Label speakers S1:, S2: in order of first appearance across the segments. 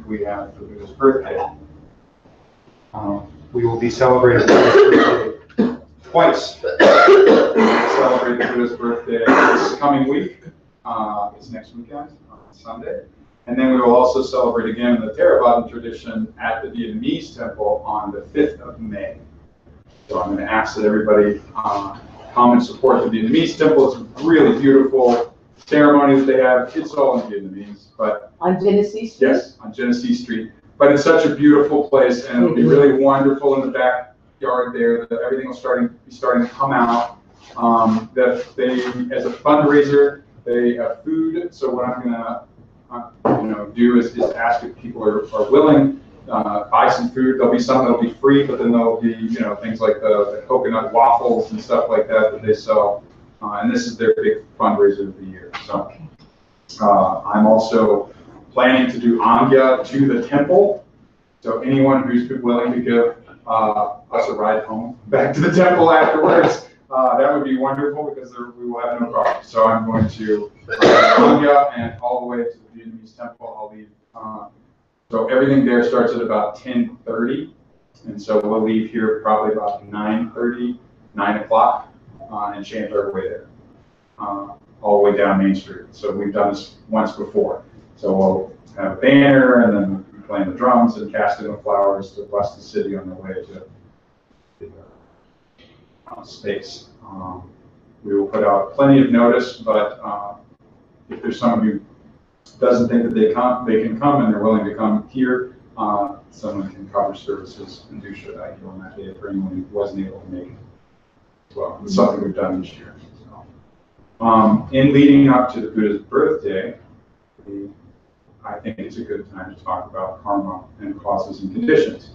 S1: we have for Buddha's birthday. We will be celebrating Buddha's birthday twice. Celebrate Buddha's birthday this coming week. It's next weekend, Sunday. And then we will also celebrate again in the Theravada tradition at the Vietnamese temple on the 5th of May. So I'm going to ask that everybody come and support the Vietnamese temple. It's a really beautiful ceremony that they have. It's all in Vietnamese, but
S2: on Genesee Street?
S1: Yes, on Genesee Street. But it's such a beautiful place, and it'll be really wonderful in the backyard there. Everything will be starting to come out. That they, as a fundraiser, they have food. So what I'm going to do is ask if people are willing. Buy some food. There'll be some that'll be free, but then there'll be things like the coconut waffles and stuff like that they sell. And this is their big fundraiser of the year. So I'm also planning to do Anya to the temple. So anyone who's willing to give us a ride home back to the temple afterwards, that would be wonderful because we will have no problem. So I'm going to Anya and all the way to the Vietnamese temple. I'll leave. So everything there starts at about 10:30, and so we'll leave here probably about 9:30, 9 o'clock, and chant our way there, all the way down Main Street. So we've done this once before. So we'll have a banner, and then we'll be playing the drums and casting the flowers to bless the city on the way to the space. We will put out plenty of notice, but if there's someone who doesn't think that they can come and they're willing to come here, someone can cover services and do Shoeizan on that day for anyone who wasn't able to make it as well. It's something we've done this year. So, in leading up to the Buddha's birthday, I think it's a good time to talk about karma and causes and conditions,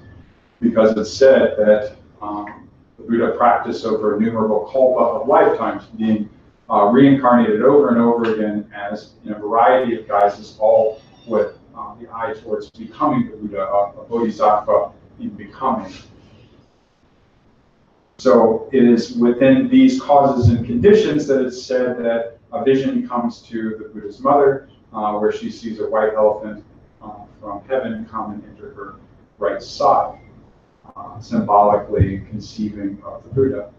S1: because it's said that the Buddha practiced over innumerable kalpa of lifetimes, being reincarnated over and over again as in a variety of guises, all with the eye towards becoming the Buddha, a bodhisattva in becoming. So it is within these causes and conditions that it's said that a vision comes to the Buddha's mother, where she sees a white elephant from heaven come and enter her right side, symbolically conceiving of the Buddha.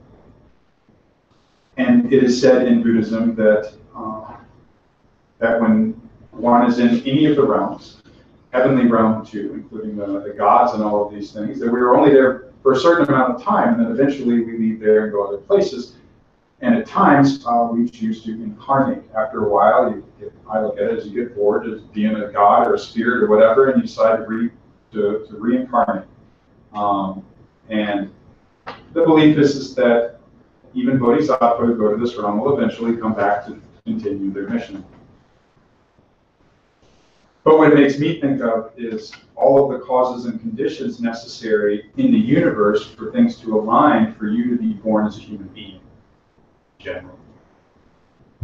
S1: And it is said in Buddhism that that when one is in any of the realms, heavenly realm too, including the gods and all of these things, that we are only there for a certain amount of time, and then eventually we leave there and go other places. And at times we choose to incarnate. After a while, I look at it as you get bored of being a god or a spirit or whatever, and you decide to reincarnate. And the belief is that even bodhisattvas who go to this realm will eventually come back to continue their mission. But what it makes me think of is all of the causes and conditions necessary in the universe for things to align for you to be born as a human being, generally.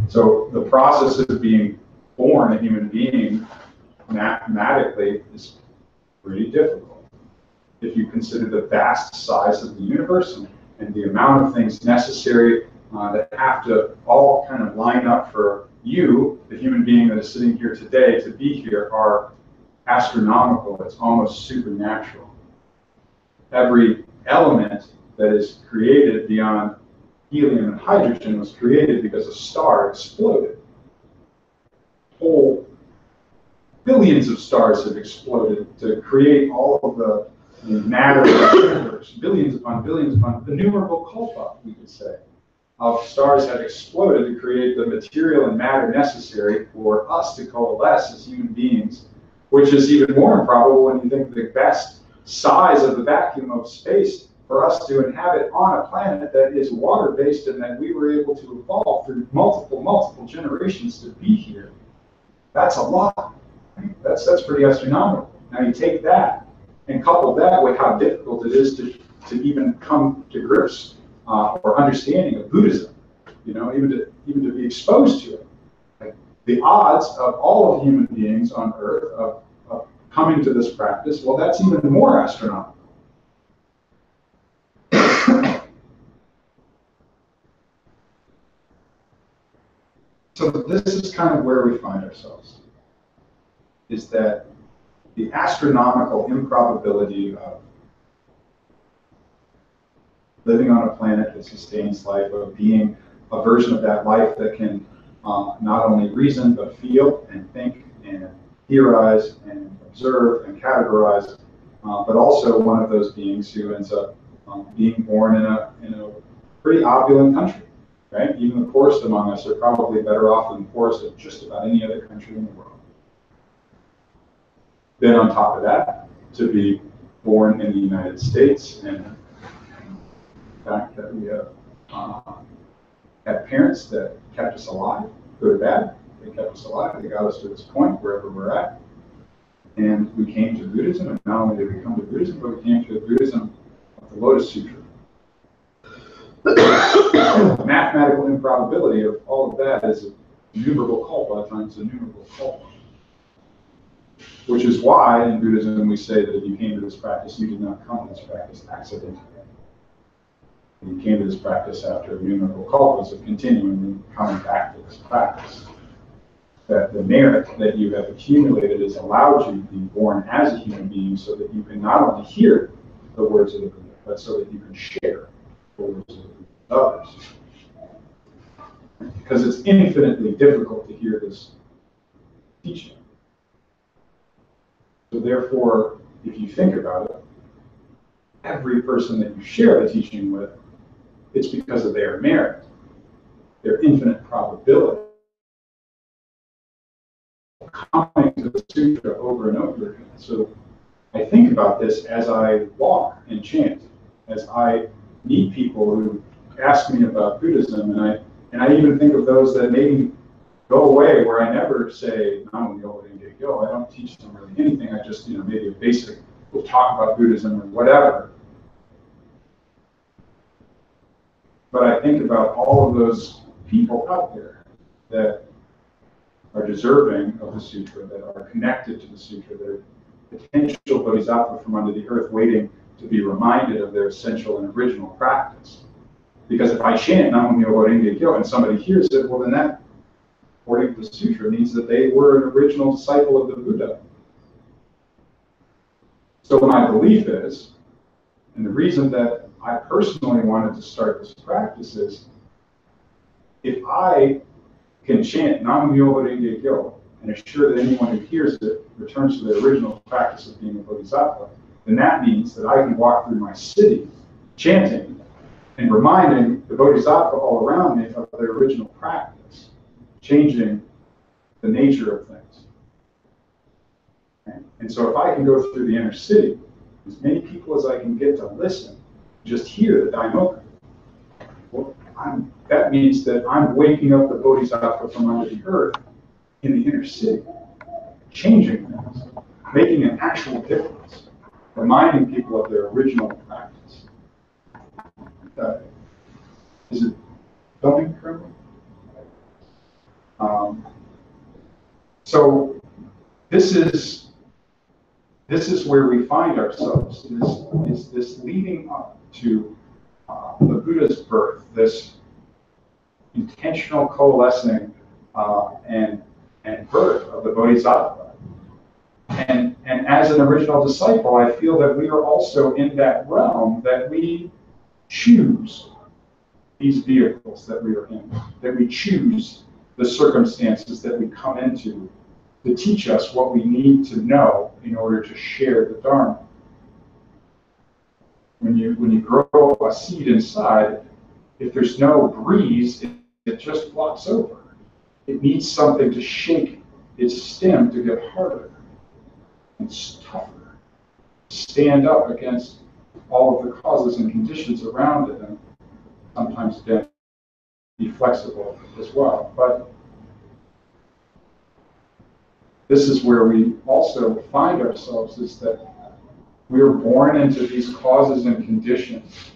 S1: So the process of being born a human being mathematically is pretty difficult. If you consider the vast size of the universe and the amount of things necessary that have to all kind of line up for you, the human being that is sitting here today, to be here, are astronomical. It's almost supernatural. Every element that is created beyond helium and hydrogen was created because a star exploded. Whole billions of stars have exploded to create all of the matter of the universe. Billions upon innumerable kalpa, we could say, of stars have exploded to create the material and matter necessary for us to coalesce as human beings, which is even more improbable when you think of the vast size of the vacuum of space for us to inhabit on a planet that is water-based and that we were able to evolve through multiple generations to be here. That's a lot. That's pretty astronomical. Now you take that and couple that with how difficult it is to even come to grips or understanding of Buddhism, even to be exposed to it. Like, the odds of all of human beings on Earth of coming to this practice, well, that's even more astronomical. So this is kind of where we find ourselves, is that the astronomical improbability of living on a planet that sustains life, of being a version of that life that can not only reason, but feel and think and theorize and observe and categorize, but also one of those beings who ends up being born in a pretty opulent country, right? Even the poorest among us are probably better off than the poorest of just about any other country in the world. Then on top of that, to be born in the United States, and the fact that we have had parents that kept us alive, good or bad, they kept us alive, they got us to this point, wherever we're at. And we came to Buddhism, and not only did we come to Buddhism, but we came to the Buddhism of the Lotus Sutra. The mathematical improbability of all of that is a numerable kulpa times a numerable kulpa. Which is why in Buddhism we say that if you came to this practice, you did not come to this practice accidentally. You came to this practice after numerable kulpas of continuing and coming back to this practice. That the merit that you have accumulated has allowed you to be born as a human being so that you can not only hear the words of the Buddha, but so that you can share the words of the Buddha with others. Because it's infinitely difficult to hear this teaching. So therefore, if you think about it, every person that you share the teaching with, it's because of their merit, their infinite probability of coming to the sutra over and over again. So I think about this as I walk and chant, as I meet people who ask me about Buddhism, and I even think of those that maybe go away where I never say, Nam Myoho Renge Kyo. I don't teach them really anything. I just, maybe a basic, we'll talk about Buddhism or whatever. But I think about all of those people out there that are deserving of the sutra, that are connected to the sutra, that are potential bodhisattva from under the earth waiting to be reminded of their essential and original practice. Because if I chant Nam Myoho Renge Kyo and somebody hears it, well then that, according to the sutra, means that they were an original disciple of the Buddha. So my belief is, and the reason that I personally wanted to start this practice is, if I can chant Nam Myoho Renge Kyo and assure that anyone who hears it returns to their original practice of being a bodhisattva, then that means that I can walk through my city chanting and reminding the bodhisattva all around me of their original practice, changing the nature of things. And so if I can go through the inner city, as many people as I can get to listen, just hear the Daimoku, well, that means that I'm waking up the bodhisattva from under the earth in the inner city, changing things, making an actual difference, reminding people of their original practice. Is it filming currently? So this is where we find ourselves. Is this leading up to the Buddha's birth, this intentional coalescing and birth of the Bodhisattva. And as an original disciple, I feel that we are also in that realm that we choose these vehicles that we are in, that we choose the circumstances that we come into to teach us what we need to know in order to share the Dharma. When you grow a seed inside, if there's no breeze, it just flops over. It needs something to shake its stem to get harder and tougher, stand up against all of the causes and conditions around it, and sometimes then be flexible as well. But this is where we also find ourselves, is that we are born into these causes and conditions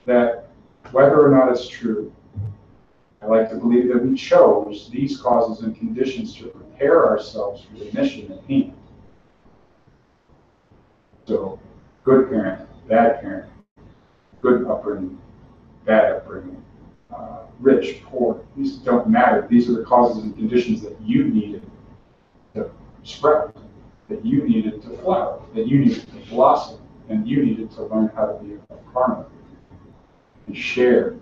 S1: that, whether or not it's true, I like to believe that we chose these causes and conditions to prepare ourselves for the mission at hand. So, good parent, bad parent, good upbringing, bad upbringing, rich, poor, these don't matter. These are the causes and conditions that you needed to spread. that you needed to flower, that you needed to blossom, and you needed to learn how to be a farmer and share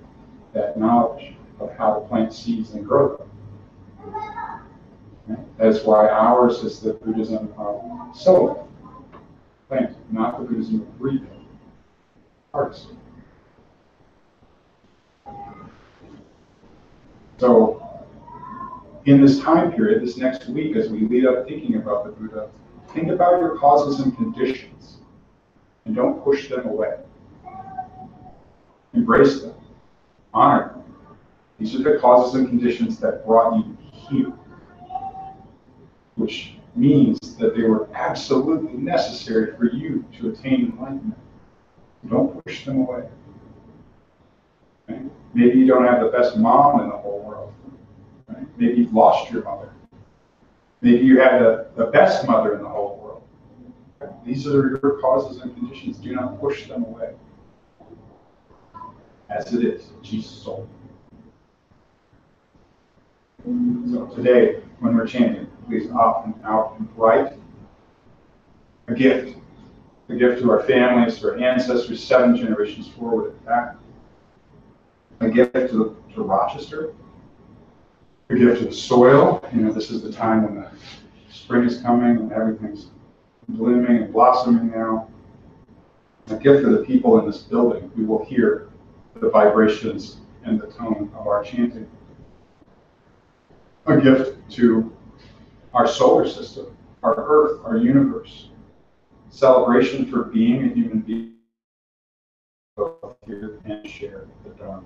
S1: that knowledge of how to plant seeds and grow them. Right? That's why ours is the Buddhism of sowing, planting, not the Buddhism of reaping, harvesting. So, in this time period, this next week, as we lead up thinking about the Buddha, think about your causes and conditions, and don't push them away. Embrace them, honor them. These are the causes and conditions that brought you here, which means that they were absolutely necessary for you to attain enlightenment. Don't push them away. Okay? Maybe you don't have the best mom in the whole world. Right? Maybe you've lost your mother. Maybe you had the best mother in the whole world. These are your causes and conditions. Do not push them away. As it is, Jesus soul. So today, when we're chanting, please up and out and bright. A gift to our families, to our ancestors, 7 generations forward and back. A gift to Rochester. A gift to the soil. You know, this is the time when the spring is coming and everything's blooming and blossoming now. A gift for the people in this building who will hear the vibrations and the tone of our chanting. A gift to our solar system, our Earth, our universe. Celebration for being a human being, both here and share the Dharma.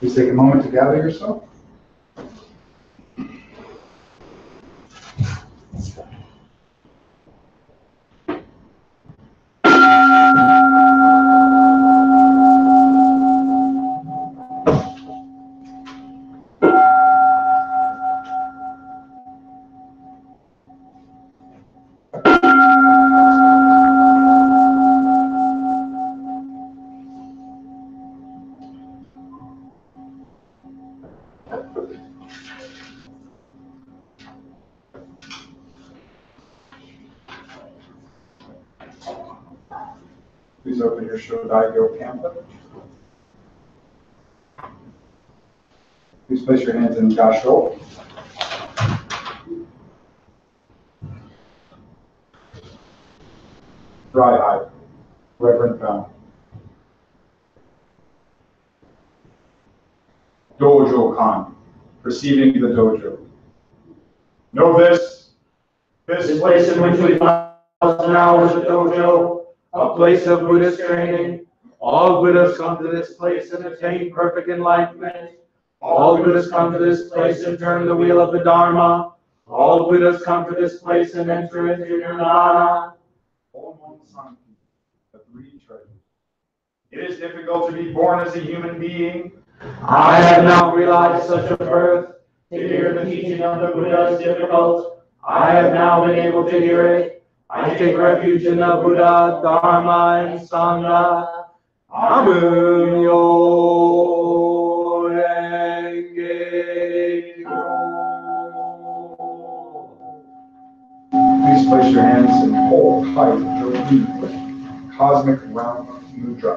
S1: Please take a moment to gather yourself. Please open your Shoeizan pamphlet. Please place your hands in Gasho. Dry eye, Reverend Brown. Dojo Khan, perceiving the dojo. Know this place in which we now is a dojo, a place of Buddhist training. All Buddhas come to this place and attain perfect enlightenment. All Buddhas come to this place and turn the wheel of the Dharma. All Buddhas come to this place and enter into Nirvana. The 3 treasures. It is difficult to be born as a human being. I have now realized such a birth. To hear the teaching of the Buddha is difficult. I have now been able to hear it. I take refuge in the Buddha, Dharma, and Sangha. Amun yo renge kyo. Please place your hands and hold tight the deep cosmic round mudra.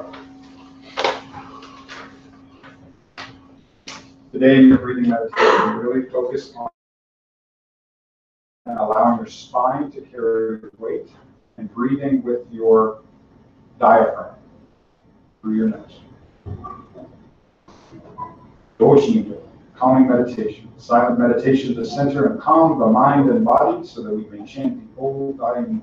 S1: Today in your breathing meditation, really focus on allowing your spine to carry your weight and breathing with your diaphragm through your nose. Dojin, calming meditation, silent meditation to center and calm the mind and body so that we may chant the old Daimon.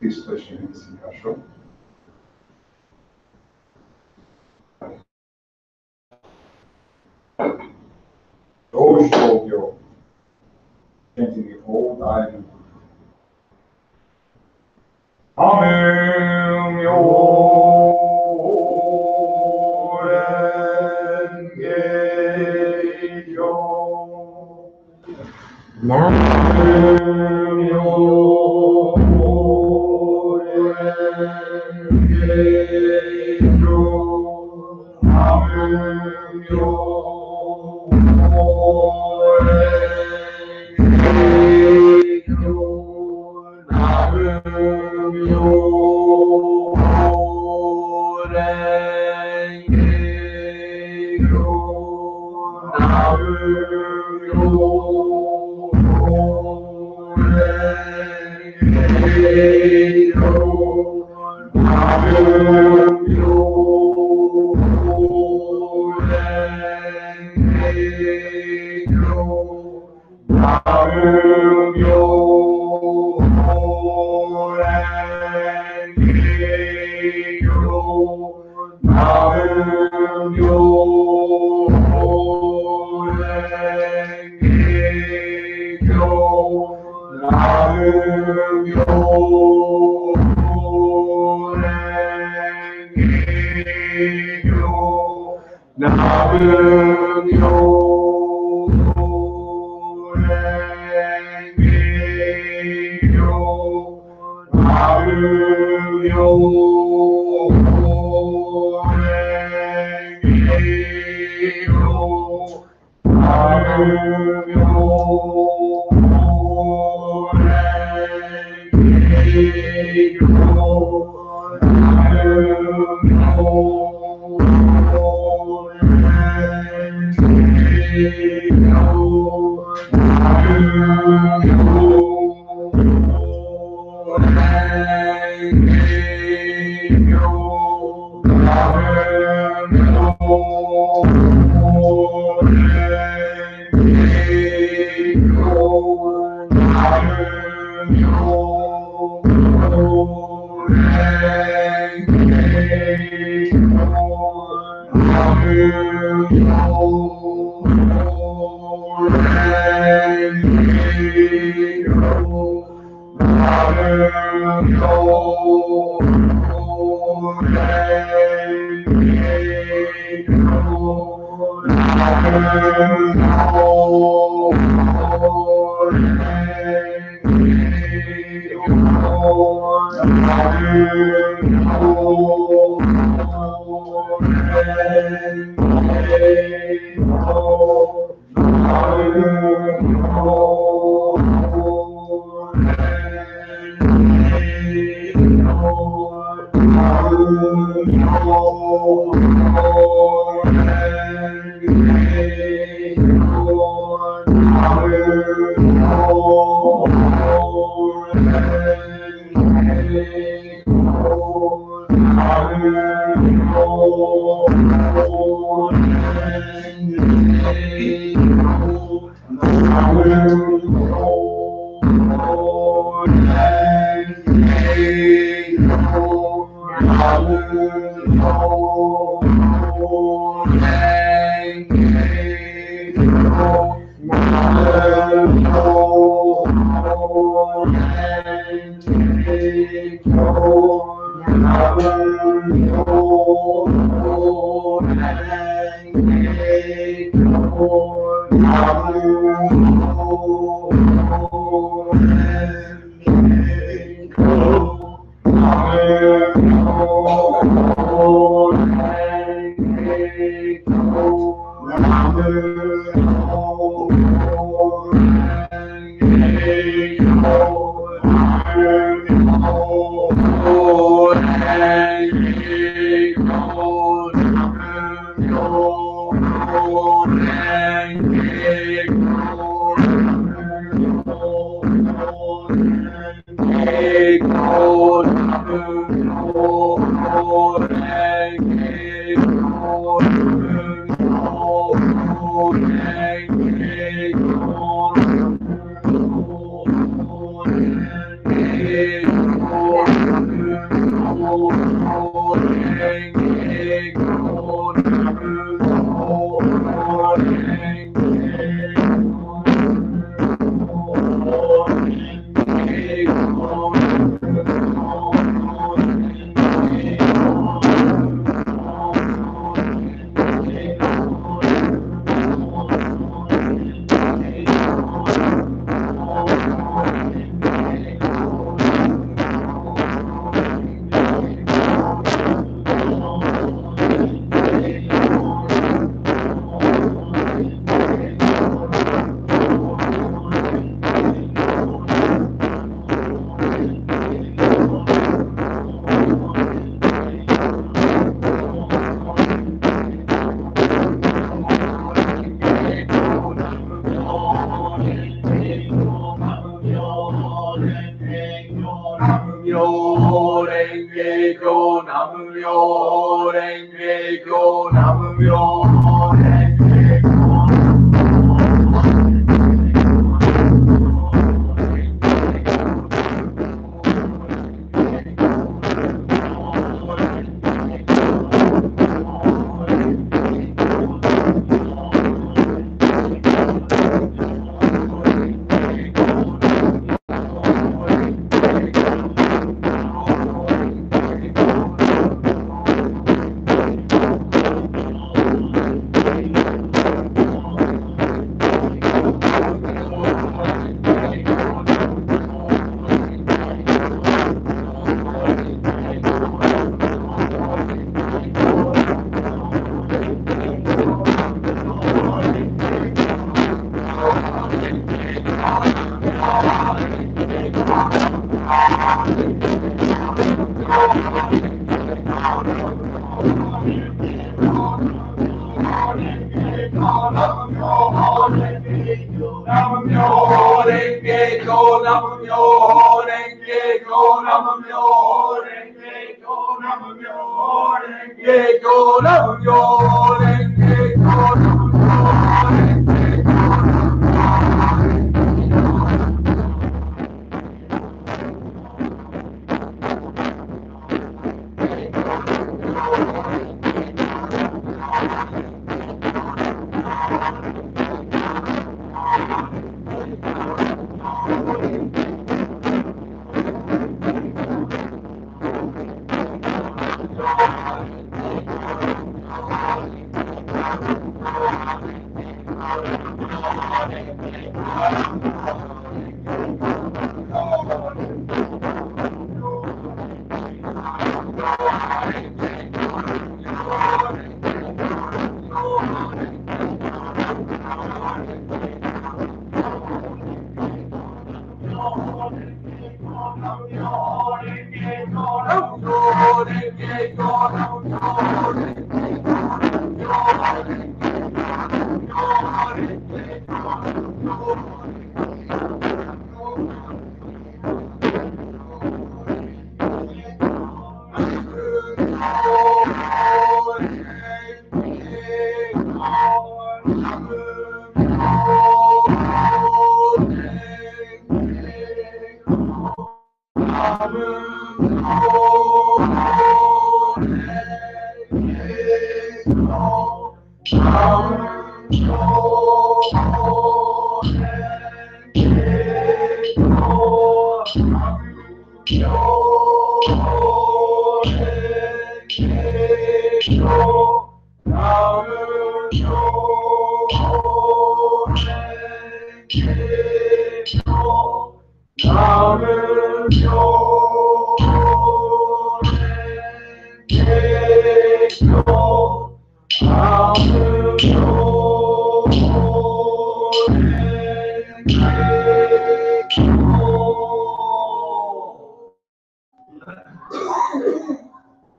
S1: Please place your hands in your shoulder. Dojo, chanting the old island. Amem Yoren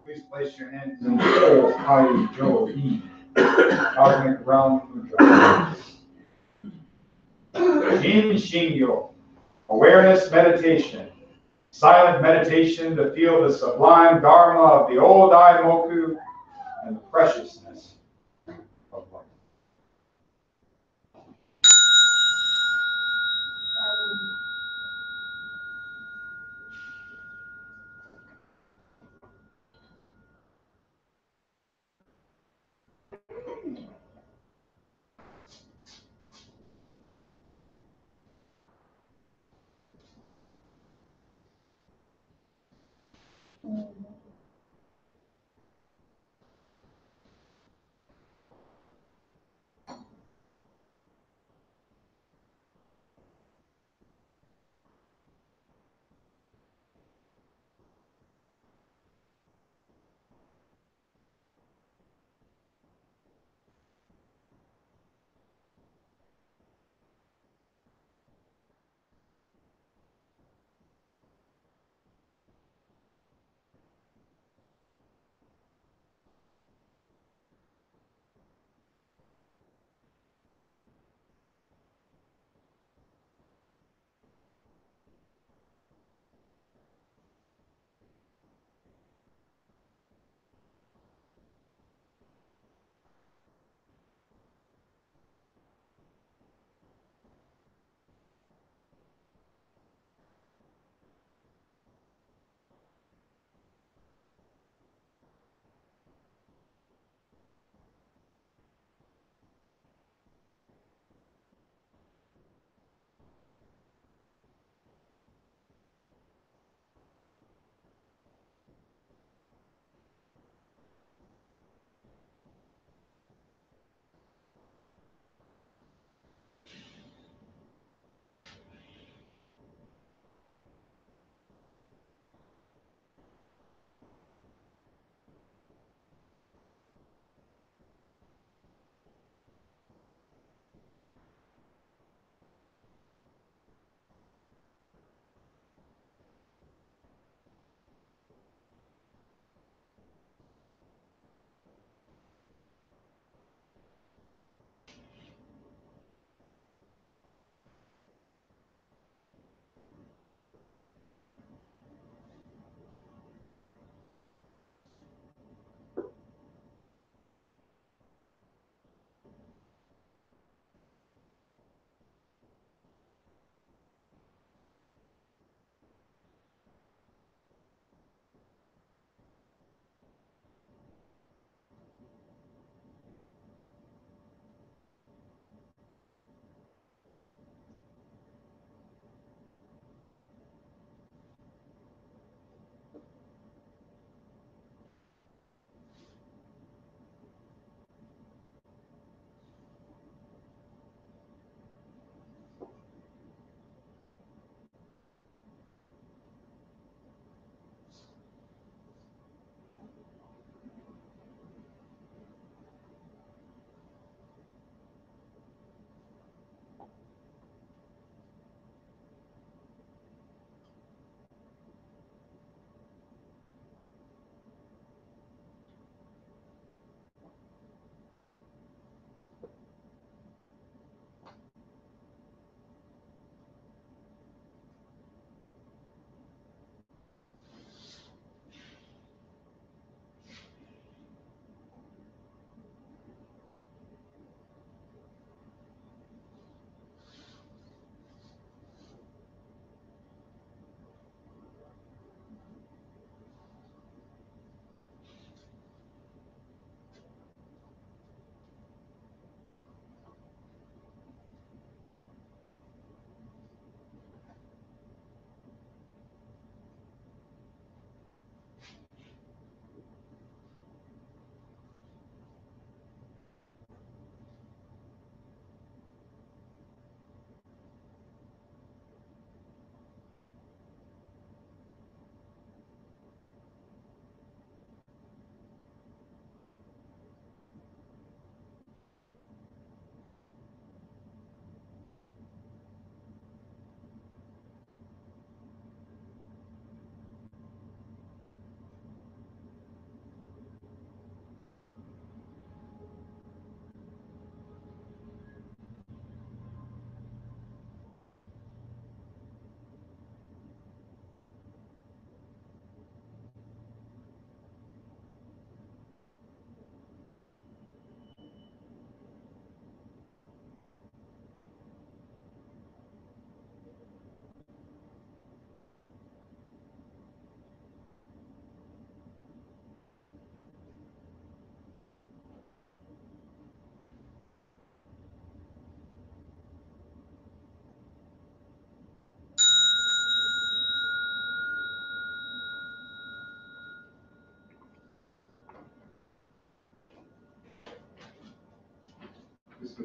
S1: Please place your hands in the full high Joe E. Cosmic realm mudra. In Shingyo, awareness meditation. Silent meditation to feel the sublime dharma of the old Daimoku and the preciousness of life.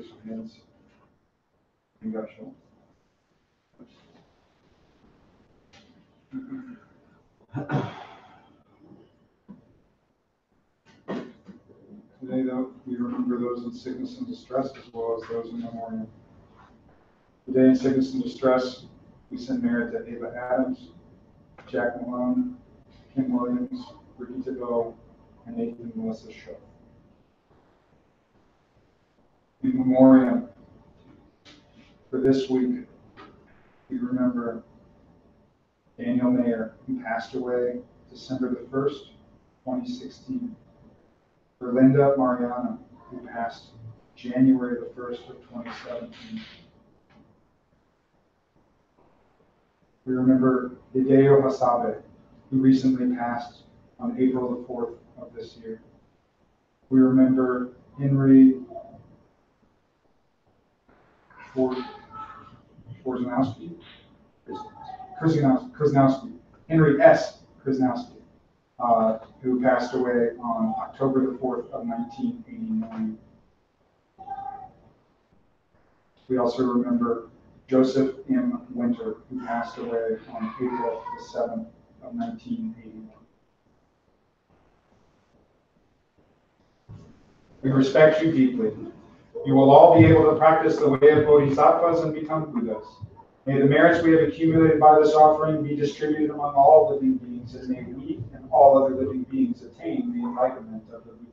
S1: Raise your hands. Enkyoji. Today, though, we remember those in sickness and distress as well as those in memoriam. Today, in sickness and distress, we send merit to Ava Adams, Jack Malone, Kim Williams, Brigitte Doe, and Nathan Melissa Shaw. In memoriam, for this week, we remember Daniel Mayer, who passed away December the 1st, 2016. For Linda Mariano, who passed January the 1st of 2017. We remember Hideo Hasabe, who recently passed on April the 4th of this year. We remember Henry Krasnowski, Henry S. Krasnowski, who passed away on October the 4th of 1989. We also remember Joseph M. Winter, who passed away on April the 7th of 1981. We respect you deeply. You will all be able to practice the way of Bodhisattvas and become Buddhas. May the merits we have accumulated by this offering be distributed among all living beings, and may we and all other living beings attain the enlightenment of the Buddha.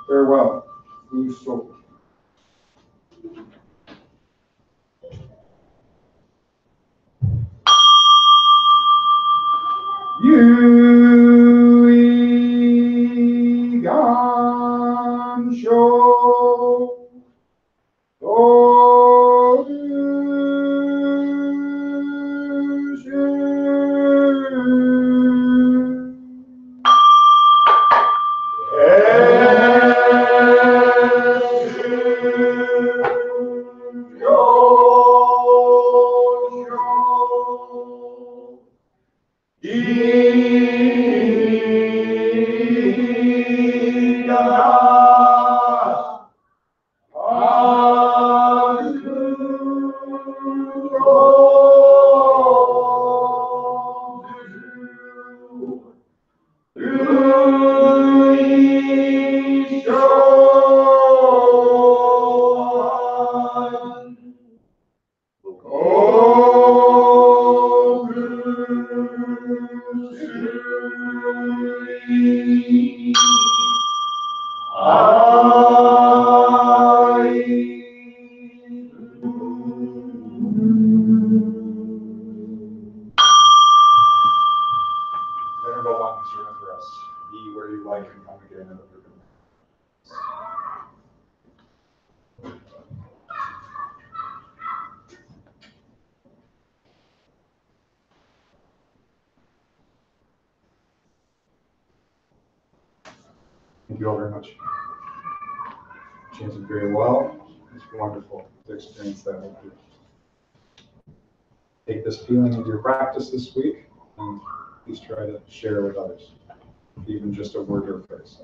S1: Farewell, whose soul. Shoeizan show. Venerable ones, remember us. Be where you like and come again. Thank you all very much. Chanted very well. It's wonderful to experience that with you. Take this feeling into your practice this week, and please try to share with others, even just a word or phrase.